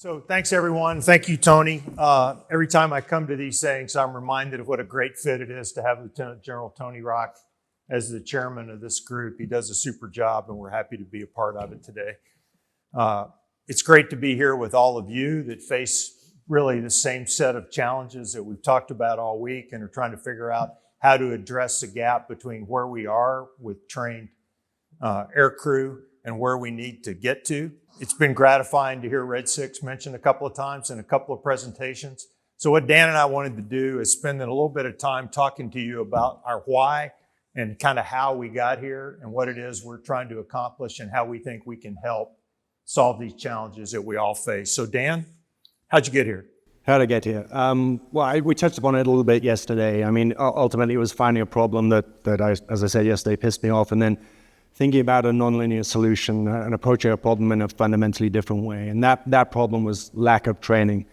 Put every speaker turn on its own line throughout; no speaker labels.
So thanks, everyone. Thank you, Tony. Every time I come to these things, I'm reminded of what a great fit it is to have Lieutenant General Tony Rock as the chairman of this group. He does a super job, and we're happy to be a part of it today. It's great to be here with all of you that face really the same set of challenges that we've talked about all week and are trying to figure out how to address the gap between where we are with trained air crew and where we need to get to. It's been gratifying to hear Red 6 mentioned a couple of times in a couple of presentations. So what Dan and I wanted to do is spend a little bit of time talking to you about our why and kind of how we got here and what it is we're trying to accomplish and how we think we can help solve these challenges that we all face. So Dan, how'd you get here?
How to get here? We touched upon it a little bit yesterday. I mean, ultimately it was finding a problem that as I said yesterday, pissed me off, and then thinking about a nonlinear solution and approaching a problem in a fundamentally different way. And that problem was lack of training,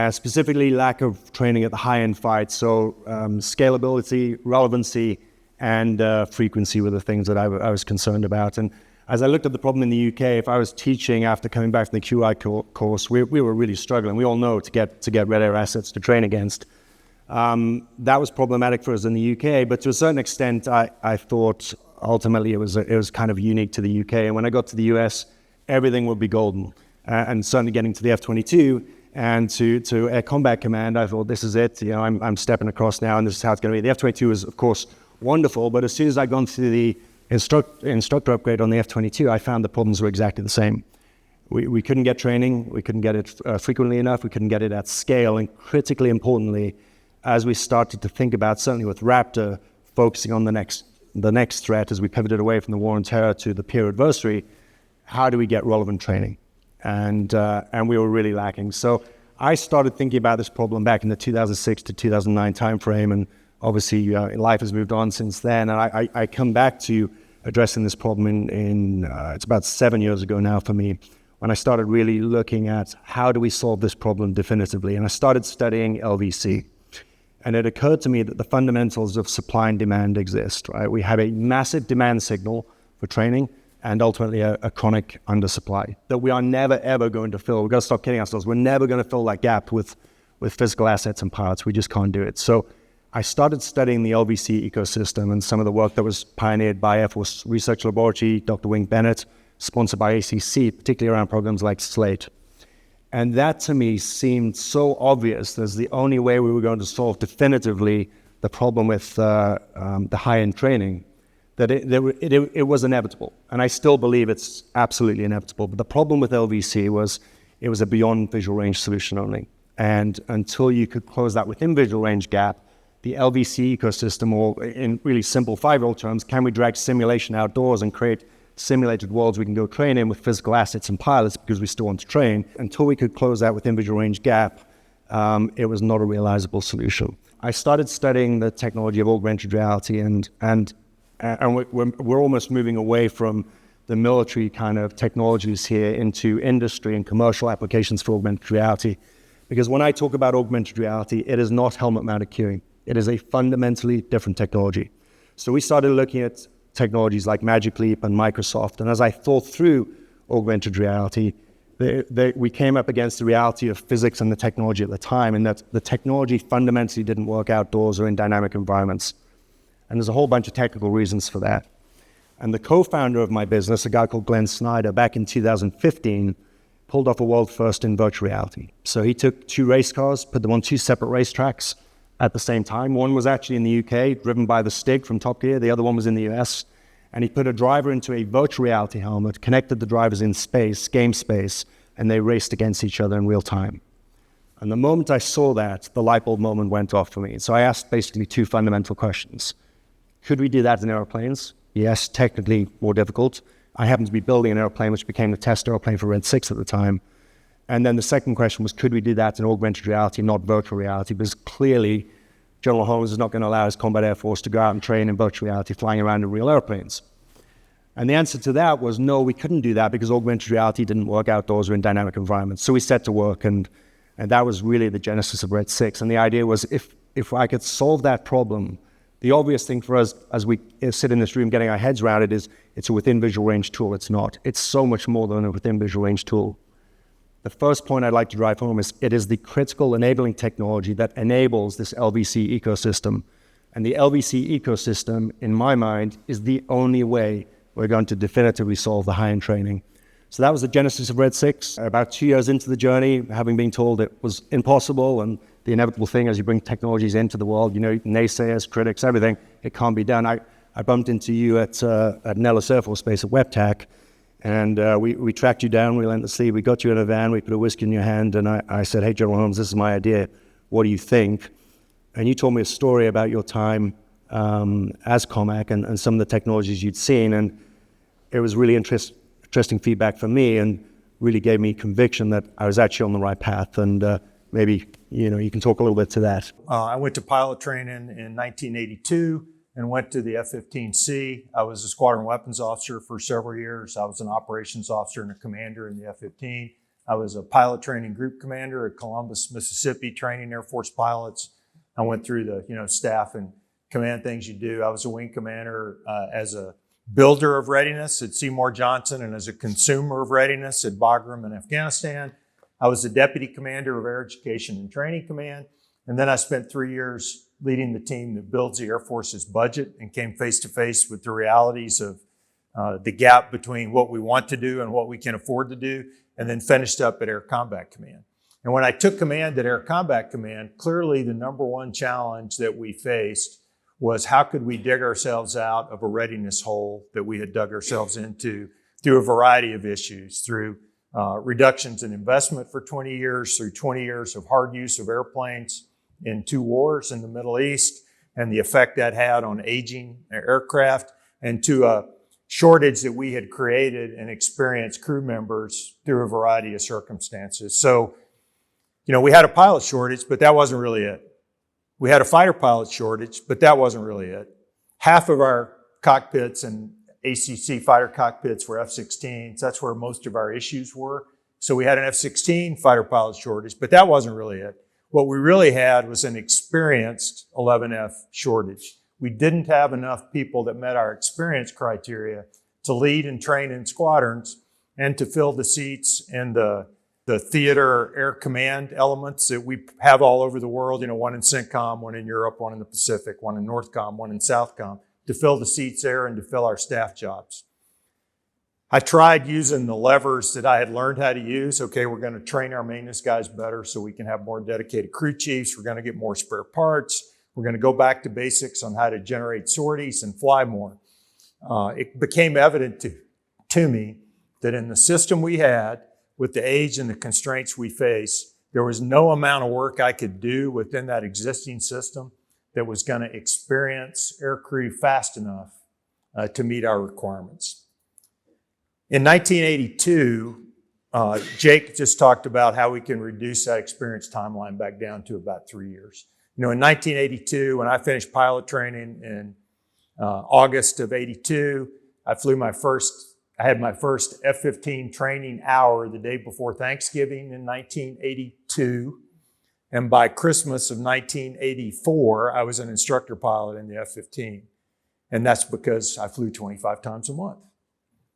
specifically lack of training at the high-end fight. So scalability, relevancy, and frequency were the things that I was concerned about. And as I looked at the problem in the UK, if I was teaching after coming back from the QI course, we were really struggling. We all know to get Red Air assets to train against. That was problematic for us in the UK, but to a certain extent, I thought ultimately it was kind of unique to the UK. And when I got to the US, everything would be golden. And certainly getting to the F-22 and to Air Combat Command, I thought, this is it. You know, I'm stepping across now, and this is how it's going to be. The F-22 is, of course, wonderful, but as soon as I'd gone through the instructor upgrade on the F-22, I found the problems were exactly the same. We couldn't get training, we couldn't get it frequently enough, we couldn't get it at scale, and critically importantly, as we started to think about, certainly with Raptor, focusing on the next threat as we pivoted away from the war on terror to the peer adversary, how do we get relevant training? And we were really lacking. So I started thinking about this problem back in the 2006 to 2009 timeframe, and obviously life has moved on since then. And I come back to addressing this problem in it's about 7 years ago now for me, when I started really looking at how do we solve this problem definitively. And I started studying LVC. And it occurred to me that the fundamentals of supply and demand exist, right? We have a massive demand signal for training and ultimately a chronic undersupply that we are never, ever going to fill. We've got to stop kidding ourselves. We're never going to fill that gap with physical assets and parts. We just can't do it. So I started studying the LVC ecosystem and some of the work that was pioneered by Air Force Research Laboratory, Dr. Wing Bennett, sponsored by ACC, particularly around programs like SLATE. And that to me seemed so obvious as the only way we were going to solve definitively the problem with the high-end training, that it was inevitable. And I still believe it's absolutely inevitable. But the problem with LVC was it was a beyond visual range solution only. And until you could close that within visual range gap, the LVC ecosystem, or in really simple 5-year-old terms, can we drag simulation outdoors and create simulated worlds we can go train in with physical assets and pilots because we still want to train? Until we could close that within visual range gap, it was not a realizable solution. I started studying the technology of augmented reality, and we're almost moving away from the military kind of technologies here into industry and commercial applications for augmented reality. Because when I talk about augmented reality, it is not helmet-mounted cueing. It is a fundamentally different technology. So we started looking at technologies like Magic Leap and Microsoft. And as I thought through augmented reality, we came up against the reality of physics and the technology at the time, and that the technology fundamentally didn't work outdoors or in dynamic environments. And there's a whole bunch of technical reasons for that. And the co-founder of my business, a guy called Glenn Snyder, back in 2015, pulled off a world first in virtual reality. So he took 2 race cars, put them on 2 separate racetracks at the same time. One was actually in the UK, driven by the Stig from Top Gear. The other one was in the US. And he put a driver into a virtual reality helmet, connected the drivers in space, game space, and they raced against each other in real time. And the moment I saw that, the light bulb moment went off for me. So I asked basically 2 fundamental questions. Could we do that in airplanes? Yes, technically more difficult. I happened to be building an airplane which became the test airplane for Red 6 at the time. And then the second question was, could we do that in augmented reality, not virtual reality? Because clearly, General Holmes is not going to allow his combat air force to go out and train in virtual reality, flying around in real airplanes. And the answer to that was, no, we couldn't do that because augmented reality didn't work outdoors or in dynamic environments. So we set to work, and that was really the genesis of Red 6. And the idea was, if I could solve that problem, the obvious thing for us as we sit in this room getting our heads around it is it's a within visual range tool. It's not. It's so much more than a within visual range tool. the first point I'd like to drive home is it is the critical enabling technology that enables this LVC ecosystem. And the LVC ecosystem, in my mind, is the only way we're going to definitively solve the high-end training. So that was the genesis of Red 6. About 2 years into the journey, having been told it was impossible and the inevitable thing as you bring technologies into the world, naysayers, critics, everything, it can't be done. I bumped into you at Nellis Air Force Base at WebTech, and we tracked you down relentlessly. We got you in a van, we put a whiskey in your hand, and I said, hey, General Holmes, this is my idea. What do you think? And you told me a story about your time as COMAC and some of the technologies you'd seen, and it was really interesting feedback for me and really gave me conviction that I was actually on the right path. And maybe you can talk a little bit to that.
I went to pilot training in 1982 and went to the F-15C. I was a squadron weapons officer for several years. I was an operations officer and a commander in the F-15. I was a pilot training group commander at Columbus, Mississippi, training Air Force pilots. I went through the staff and command things you do. I was a wing commander as a builder of readiness at Seymour Johnson and as a consumer of readiness at Bagram in Afghanistan. I was the deputy commander of Air Education and Training Command. And then I spent 3 years leading the team that builds the Air Force's budget and came face to face with the realities of the gap between what we want to do and what we can afford to do, and then finished up at Air Combat Command. And when I took command at Air Combat Command, clearly the number one challenge that we faced was how could we dig ourselves out of a readiness hole that we had dug ourselves into through a variety of issues, through reductions in investment for 20 years, through 20 years of hard use of airplanes in 2 wars in the Middle East and the effect that had on aging aircraft, and to a shortage that we had created and experienced crew members through a variety of circumstances. So, we had a pilot shortage, but that wasn't really it. We had a fighter pilot shortage, but that wasn't really it. Half of our cockpits and ACC fighter cockpits were F-16s. That's where most of our issues were. So we had an F-16 fighter pilot shortage, but that wasn't really it. What we really had was an experienced 11F shortage. We didn't have enough people that met our experience criteria to lead and train in squadrons and to fill the seats in the theater air command elements that we have all over the world, one in CENTCOM, one in Europe, one in the Pacific, one in NORTHCOM, one in SOUTHCOM, to fill the seats there and to fill our staff jobs. I tried using the levers that I had learned how to use. Okay, we're going to train our maintenance guys better so we can have more dedicated crew chiefs. We're going to get more spare parts. We're going to go back to basics on how to generate sorties and fly more. It became evident to me that in the system we had, with the age and the constraints we face, there was no amount of work I could do within that existing system that was going to experience aircrew fast enough to meet our requirements. In 1982, Jake just talked about how we can reduce that experience timeline back down to about 3 years. In 1982, when I finished pilot training in August of 82, I had my first F-15 training hour the day before Thanksgiving in 1982. And by Christmas of 1984, I was an instructor pilot in the F-15. And that's because I flew 25 times a month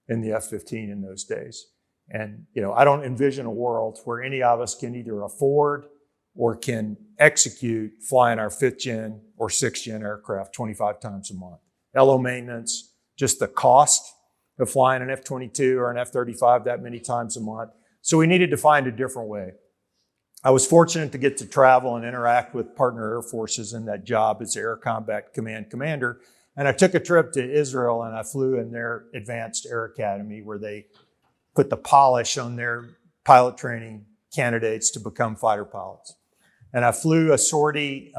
in the F-15 in those days. And, I don't envision a world where any of us can either afford or can execute flying our 5th gen or 6th gen aircraft 25 times a month. LO maintenance, just the cost of flying an F-22 or an F-35 that many times a month. So we needed to find a different way. I was fortunate to get to travel and interact with partner air forces in that job as Air Combat Command commander. And I took a trip to Israel and I flew in their advanced air academy where they put the polish on their pilot training candidates to become fighter pilots. And I flew a sortie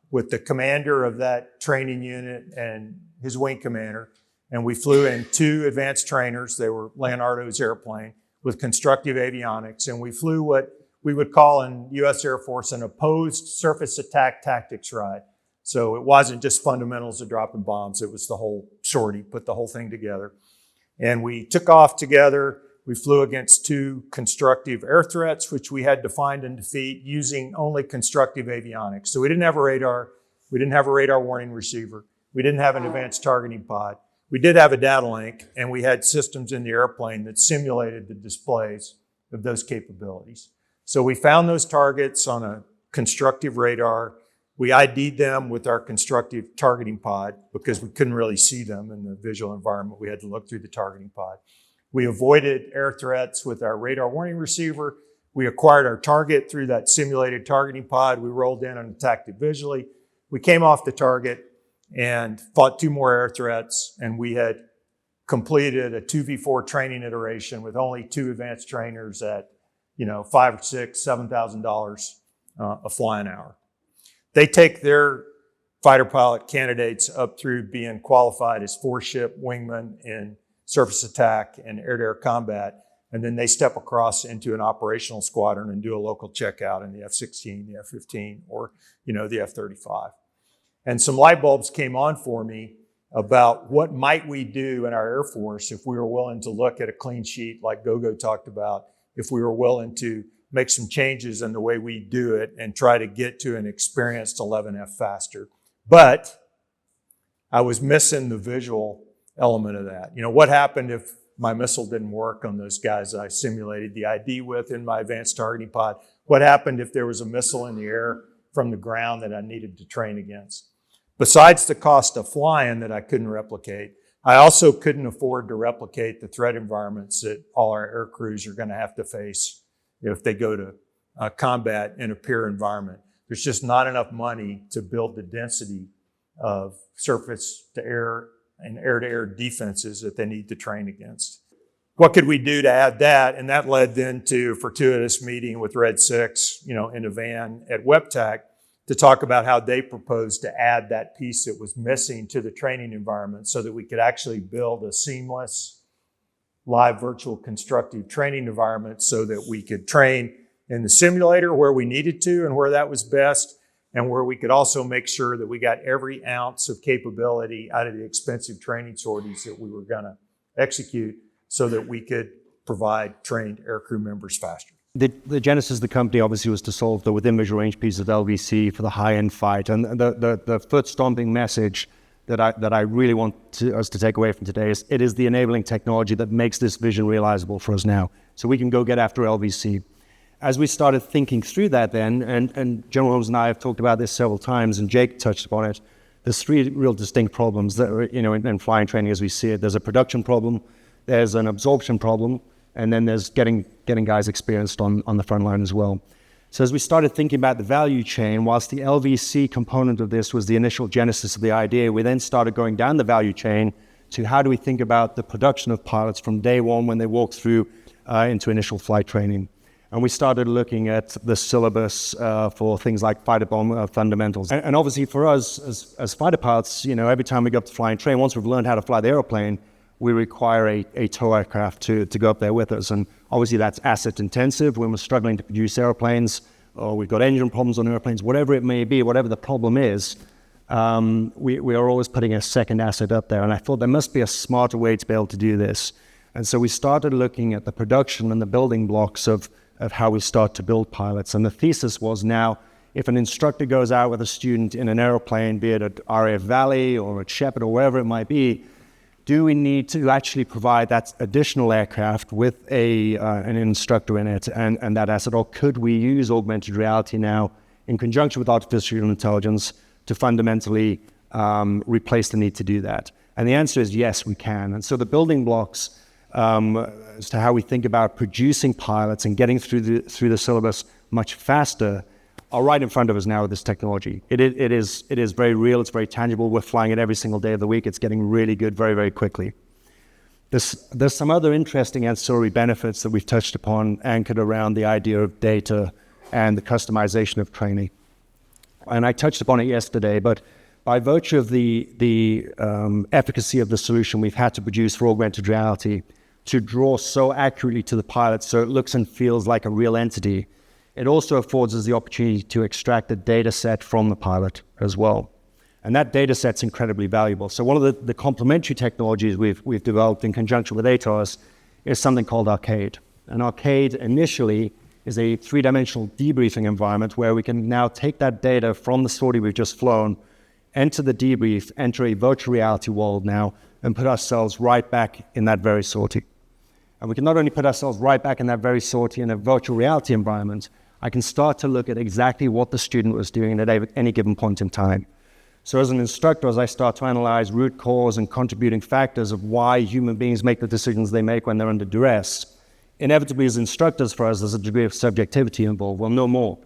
with the commander of that training unit and his wing commander. And we flew in 2 advanced trainers. They were Leonardo's airplane with constructive avionics. And we flew what we would call in U.S. Air Force an opposed surface attack tactics ride. So it wasn't just fundamentals of dropping bombs. It was the whole sortie, put the whole thing together. And we took off together. We flew against 2 constructive air threats, which we had to find and defeat using only constructive avionics. So we didn't have a radar. We didn't have a radar warning receiver. We didn't have an advanced targeting pod. We did have a data link, and we had systems in the airplane that simulated the displays of those capabilities. So we found those targets on a constructive radar. We ID'd them with our constructive targeting pod because we couldn't really see them in the visual environment. We had to look through the targeting pod. We avoided air threats with our radar warning receiver. We acquired our target through that simulated targeting pod. We rolled in and attacked it visually. We came off the target and fought 2 more air threats, and we had completed a 2v4 training iteration with only 2 advanced trainers at, $5,000 or $6,000, $7,000 a flying hour. They take their fighter pilot candidates up through being qualified as 4-ship wingmen in surface attack and air-to-air combat, and then they step across into an operational squadron and do a local checkout in the F-16, the F-15, or the F-35. And some light bulbs came on for me about what might we do in our Air Force if we were willing to look at a clean sheet like Gogo talked about, if we were willing to make some changes in the way we do it and try to get to an experienced 11F faster. But I was missing the visual element of that. What happened if my missile didn't work on those guys I simulated the ID with in my advanced targeting pod? What happened if there was a missile in the air from the ground that I needed to train against? Besides the cost of flying that I couldn't replicate, I also couldn't afford to replicate the threat environments that all our air crews are going to have to face if they go to combat in a peer environment. There's just not enough money to build the density of surface-to-air and air-to-air defenses that they need to train against. What could we do to add that? And that led then to a fortuitous meeting with Red 6, in a van at WEPTAC to talk about how they proposed to add that piece that was missing to the training environment so that we could actually build a seamless live virtual constructive training environment so that we could train in the simulator where we needed to and where that was best, and where we could also make sure that we got every ounce of capability out of the expensive training sorties that we were going to execute so that we could provide trained aircrew members faster.
The genesis of the company obviously was to solve the within visual range piece of LVC for the high-end fight. And the foot-stomping message that I really want us to take away from today is it is the enabling technology that makes this vision realizable for us now. So we can go get after LVC. As we started thinking through that then, and General Holmes and I have talked about this several times, and Jake touched upon it, there's 3 real distinct problems that are, in flying training as we see it. There's a production problem, there's an absorption problem, and then there's getting guys experienced on the front line as well. So as we started thinking about the value chain, whilst the LVC component of this was the initial genesis of the idea, we then started going down the value chain to how do we think about the production of pilots from day one when they walk through into initial flight training. And we started looking at the syllabus for things like fighter bomb fundamentals. And obviously for us as fighter pilots, every time we go up to fly and train, once we've learned how to fly the airplane, we require a tow aircraft to go up there with us. And obviously that's asset intensive when we're struggling to produce airplanes, or we've got engine problems on airplanes, whatever it may be, whatever the problem is, we are always putting a second asset up there. And I thought there must be a smarter way to be able to do this. And so we started looking at the production and the building blocks of how we start to build pilots. And the thesis was now, if an instructor goes out with a student in an airplane, be it at RAF Valley or at Shepherd or wherever it might be, do we need to actually provide that additional aircraft with an instructor in it and that asset, or could we use augmented reality now in conjunction with artificial intelligence to fundamentally replace the need to do that? And the answer is yes, we can. And so the building blocks as to how we think about producing pilots and getting through the syllabus much faster are right in front of us now with this technology. It is very real, it's very tangible. We're flying it every single day of the week. It's getting really good very, very quickly. There's some other interesting ancillary benefits that we've touched upon anchored around the idea of data and the customization of training. And I touched upon it yesterday, but by virtue of the efficacy of the solution we've had to produce for augmented reality to draw so accurately to the pilot so it looks and feels like a real entity, it also affords us the opportunity to extract a data set from the pilot as well. And that data set's incredibly valuable. So one of the complementary technologies we've developed in conjunction with ATOS is something called Arcade. And Arcade initially is a 3-dimensional debriefing environment where we can now take that data from the sortie we've just flown, enter the debrief, enter a virtual reality world now, and put ourselves right back in that very sortie. and we can not only put ourselves right back in that very sortie in a virtual reality environment, I can start to look at exactly what the student was doing at any given point in time. So as an instructor, as I start to analyze root cause and contributing factors of why human beings make the decisions they make when they're under duress, inevitably as instructors for us, there's a degree of subjectivity involved. Well, no more.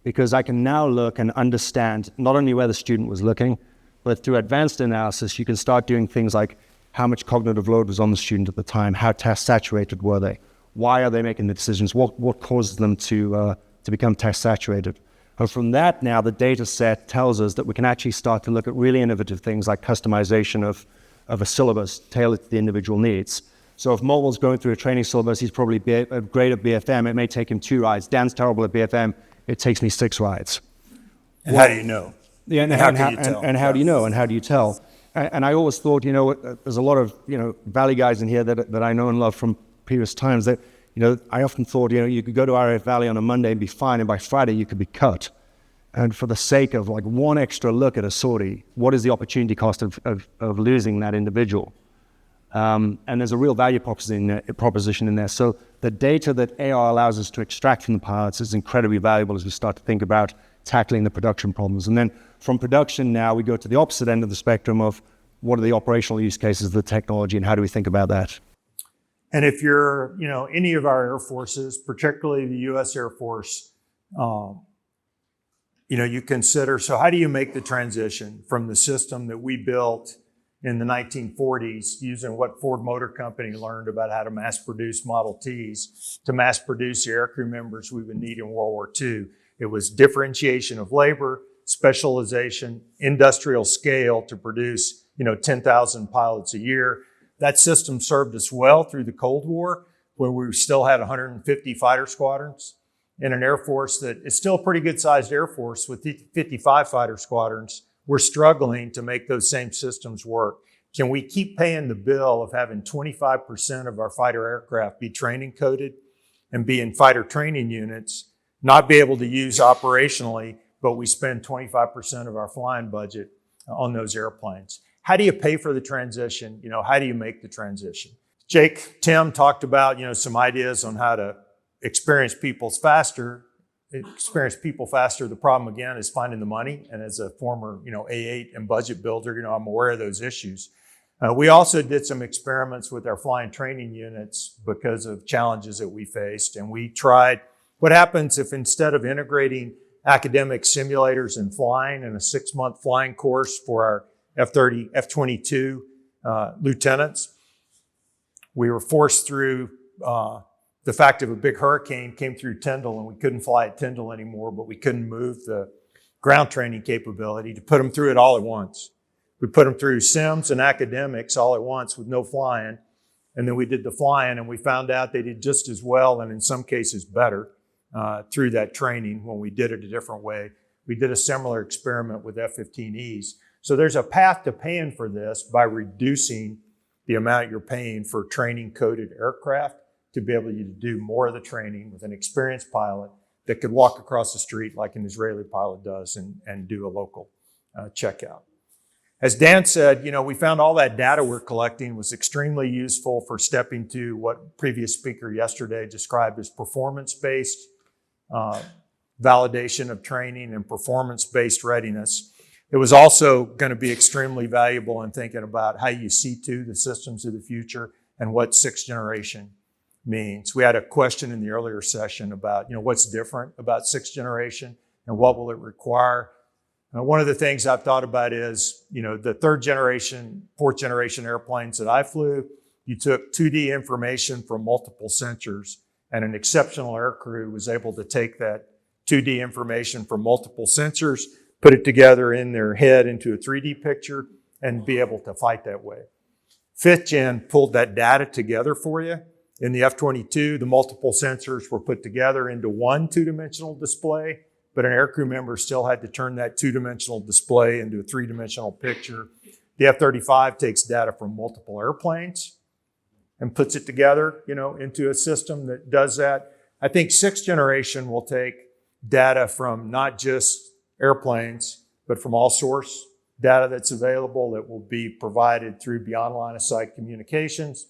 Because I can now look and understand not only where the student was looking, but through advanced analysis, you can start doing things like how much cognitive load was on the student at the time, how task saturated were they, why are they making the decisions, what causes them to become task saturated. And from that now, the data set tells us that we can actually start to look at really innovative things like customization of a syllabus tailored to the individual needs. So if Mobile's going through a training syllabus, he's probably great at BFM, it may take him 2 rides. Dan's terrible at BFM, it takes me 6 rides.
And how do you know?
Yeah, and how can you tell? And how do you know? And how do you tell? And I always thought, there's a lot of, Valley guys in here that I know and love from previous times that, I often thought, you could go to RF Valley on a Monday and be fine, and by Friday you could be cut. And for the sake of like one extra look at a sortie, what is the opportunity cost of losing that individual? And there's a real value proposition in there. So the data that AR allows us to extract from the pilots is incredibly valuable as we start to think about tackling the production problems. And then from production now, we go to the opposite end of the spectrum of what are the operational use cases of the technology and how do we think about that?
And if you're, any of our air forces, particularly the U.S. Air Force, you consider, so how do you make the transition from the system that we built in the 1940s using what Ford Motor Company learned about how to mass produce Model Ts to mass produce the aircrew members we would need in World War II? It was differentiation of labor, specialization, industrial scale to produce, 10,000 pilots a year. That system served us well through the Cold War, where we still had 150 fighter squadrons in an Air Force that is still a pretty good-sized Air Force with 55 fighter squadrons. We're struggling to make those same systems work. Can we keep paying the bill of having 25% of our fighter aircraft be training coded and be in fighter training units, not be able to use operationally, but we spend 25% of our flying budget on those airplanes? How do you pay for the transition? How do you make the transition? Tim talked about, some ideas on how to experience people faster. The problem again is finding the money. And as a former, A8 and budget builder, I'm aware of those issues. We also did some experiments with our flying training units because of challenges that we faced. And we tried what happens if instead of integrating academic simulators in flying in a 6-month flying course for our F-30, F-22 lieutenants, we were forced through the fact of a big hurricane came through Tyndall and we couldn't fly at Tyndall anymore, but we couldn't move the ground training capability to put them through it all at once. We put them through sims and academics all at once with no flying. And then we did the flying and we found out they did just as well and in some cases better through that training when we did it a different way. We did a similar experiment with F-15Es. So there's a path to paying for this by reducing the amount you're paying for training coded aircraft to be able to do more of the training with an experienced pilot that could walk across the street like an Israeli pilot does and do a local checkout. As Dan said, we found all that data we're collecting was extremely useful for stepping to what previous speaker yesterday described as performance-based validation of training and performance-based readiness. It was also going to be extremely valuable in thinking about how you see to the systems of the future and what 6th generation means. We had a question in the earlier session about, what's different about 6th generation and what will it require. One of the things I've thought about is, the 3rd generation, 4th generation airplanes that I flew, you took 2D information from multiple sensors and an exceptional aircrew was able to take that 2D information from multiple sensors, put it together in their head into a 3D picture and be able to fight that way. 5th gen pulled that data together for you. In the F-22, the multiple sensors were put together into one 2-dimensional display, but an aircrew member still had to turn that 2-dimensional display into a 3-dimensional picture. The F-35 takes data from multiple airplanes and puts it together, into a system that does that. I think 6th generation will take data from not just airplanes, but from all source data that's available that will be provided through beyond line of sight communications.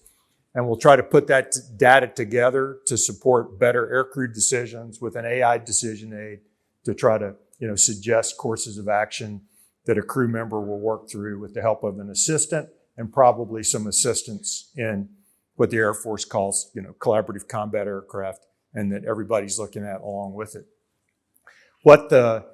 And we'll try to put that data together to support better aircrew decisions with an AI decision aid to try to, suggest courses of action that a crew member will work through with the help of an assistant and probably some assistance in what the Air Force calls, collaborative combat aircraft, and that everybody's looking at along with it. What the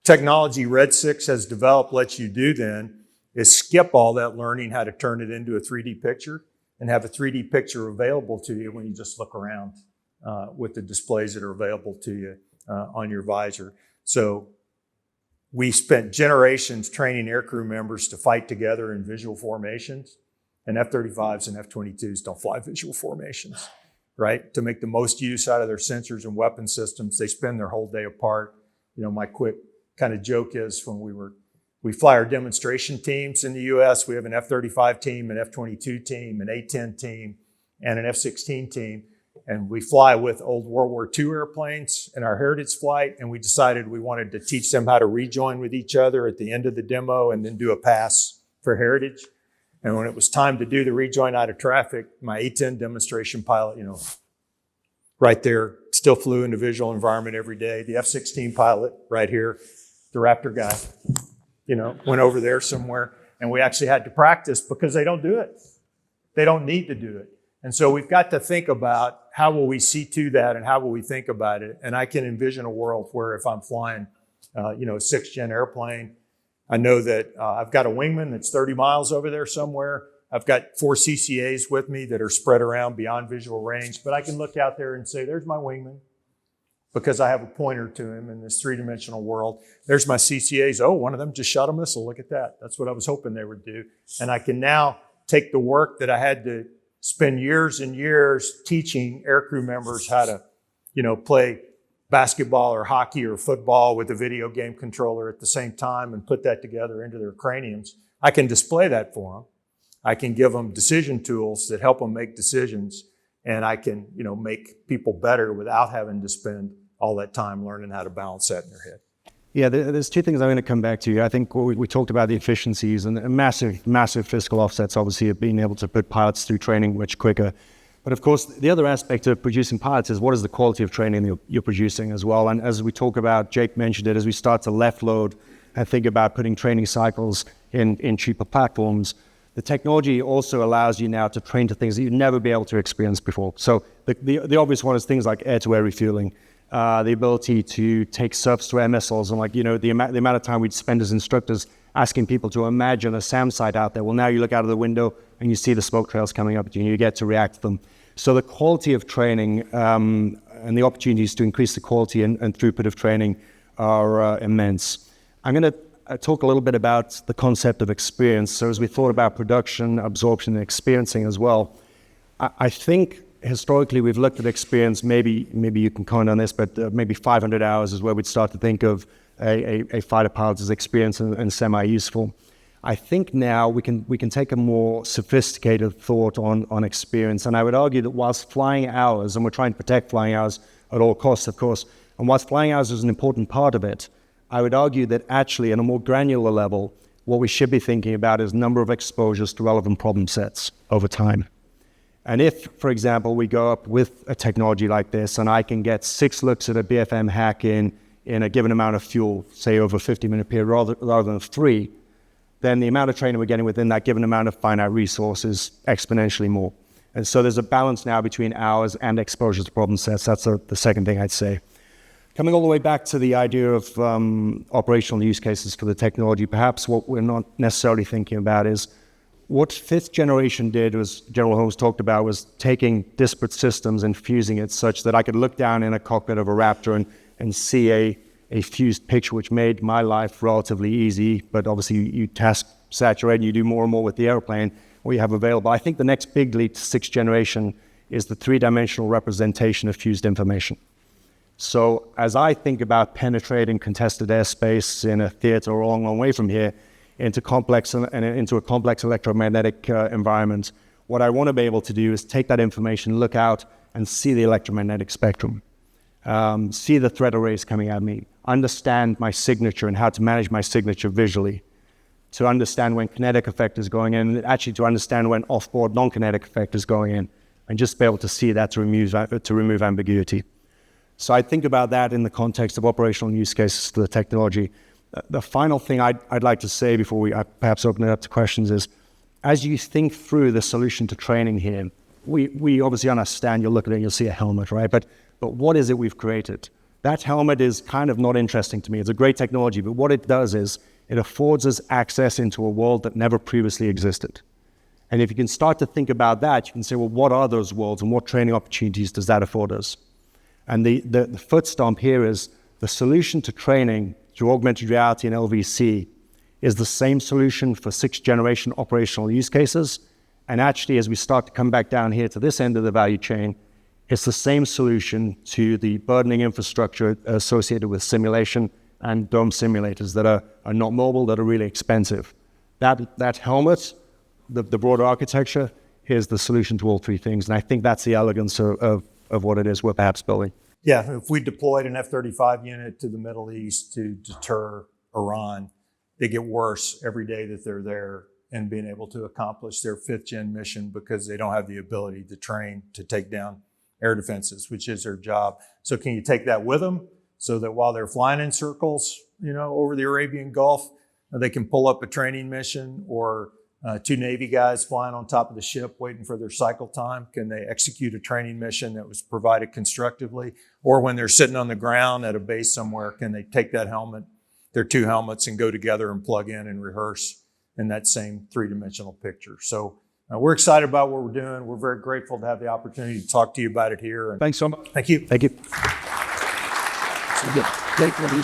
technology Red 6 has developed lets you do then is skip all that learning how to turn it into a 3D picture and have a 3D picture available to you when you just look around with the displays that are available to you on your visor. So we spent generations training aircrew members to fight together in visual formations, and F-35s and F-22s don't fly visual formations, right? To make the most use out of their sensors and weapon systems, they spend their whole day apart. My quick kind of joke is when we fly our demonstration teams in the U.S., we have an F-35 team, an F-22 team, an A-10 team, and an F-16 team. And we fly with old World War II airplanes in our heritage flight, and we decided we wanted to teach them how to rejoin with each other at the end of the demo and then do a pass for heritage. And when it was time to do the rejoin out of traffic, my A-10 demonstration pilot, right there, still flew in the visual environment every day. The F-16 pilot right here, the Raptor guy, went over there somewhere, and we actually had to practice because they don't do it. They don't need to do it. And so we've got to think about how will we see to that and how will we think about it. And I can envision a world where if I'm flying, a 6th-gen airplane, I know that I've got a wingman that's 30 miles over there somewhere. I've got 4 CCAs with me that are spread around beyond visual range, but I can look out there and say, there's my wingman, because I have a pointer to him in this 3-dimensional world. There's my CCAs. Oh, one of them just shot a missile. Look at that. That's what I was hoping they would do. And I can now take the work that I had to spend years and years teaching aircrew members how to, play basketball or hockey or football with a video game controller at the same time and put that together into their craniums. I can display that for them. I can give them decision tools that help them make decisions, and I can, make people better without having to spend all that time learning how to balance that in their head.
Yeah, there's 2 things I'm going to come back to. I think we talked about the efficiencies and massive fiscal offsets, obviously, of being able to put pilots through training much quicker. But of course, the other aspect of producing pilots is what is the quality of training you're producing as well. And as we talk about, Jake mentioned it, as we start to left load and think about putting training cycles in cheaper platforms, the technology also allows you now to train to things that you'd never be able to experience before. So the obvious one is things like air-to-air refueling, the ability to take surface-to-air missiles, and the amount of time we'd spend as instructors asking people to imagine a SAM site out there. Well, now you look out of the window and you see the smoke trails coming up, and you get to react to them. So the quality of training and the opportunities to increase the quality and throughput of training are immense. I'm going to talk a little bit about the concept of experience. So as we thought about production, absorption, and experiencing as well, I think historically we've looked at experience, maybe you can comment on this, but maybe 500 hours is where we'd start to think of a fighter pilot as experienced and semi-useful. I think now we can take a more sophisticated thought on experience, and I would argue that whilst flying hours, and we're trying to protect flying hours at all costs, of course, and whilst flying hours is an important part of it, I would argue that actually, on a more granular level, what we should be thinking about is number of exposures to relevant problem sets over time. And if, for example, we go up with a technology like this, and I can get 6 looks at a BFM hack in a given amount of fuel, say over a 50-minute period, rather than 3, then the amount of training we're getting within that given amount of finite resource is exponentially more. And so there's a balance now between hours and exposure to problem sets. That's the second thing I'd say. Coming all the way back to the idea of operational use cases for the technology, perhaps what we're not necessarily thinking about is what 5th generation did, as General Holmes talked about, was taking disparate systems and fusing it such that I could look down in a cockpit of a Raptor and see a fused picture, which made my life relatively easy. But obviously you task saturate and you do more and more with the airplane, what you have available. I think the next big leap to 6th generation is the 3-dimensional representation of fused information. So as I think about penetrating contested airspace in a theater a long, long way from here into a complex electromagnetic environment, what I want to be able to do is take that information, look out, and see the electromagnetic spectrum, see the threat arrays coming at me, understand my signature and how to manage my signature visually, to understand when kinetic effect is going in, and actually to understand when off-board non-kinetic effect is going in, and just be able to see that to remove ambiguity. So I think about that in the context of operational use cases to the technology. The final thing I'd like to say before we perhaps open it up to questions is, as you think through the solution to training here, we obviously understand, you'll look at it and you'll see a helmet, right? But what is it we've created? That helmet is kind of not interesting to me. It's a great technology, but what it does is it affords us access into a world that never previously existed. And if you can start to think about that, you can say, well, what are those worlds and what training opportunities does that afford us? And the foot stomp here is the solution to training through augmented reality and LVC is the same solution for 6th generation operational use cases. And actually, as we start to come back down here to this end of the value chain, it's the same solution to the burdening infrastructure associated with simulation and dome simulators that are not mobile, that are really expensive. That helmet, the broader architecture, is the solution to all three things. And I think that's the elegance of what it is we're perhaps building.
Yeah, if we deployed an F-35 unit to the Middle East to deter Iran, they get worse every day that they're there and being able to accomplish their 5th gen mission because they don't have the ability to train to take down air defenses, which is their job. So can you take that with them so that while they're flying in circles, over the Arabian Gulf, they can pull up a training mission, or 2 Navy guys flying on top of the ship waiting for their cycle time? Can they execute a training mission that was provided constructively? Or when they're sitting on the ground at a base somewhere, can they take that helmet, their 2 helmets, and go together and plug in and rehearse in that same 3-dimensional picture? So we're excited about what we're doing. We're very grateful to have the opportunity to talk to you about it here.
Thanks so much.
Thank you.
Thank you.
Thank you.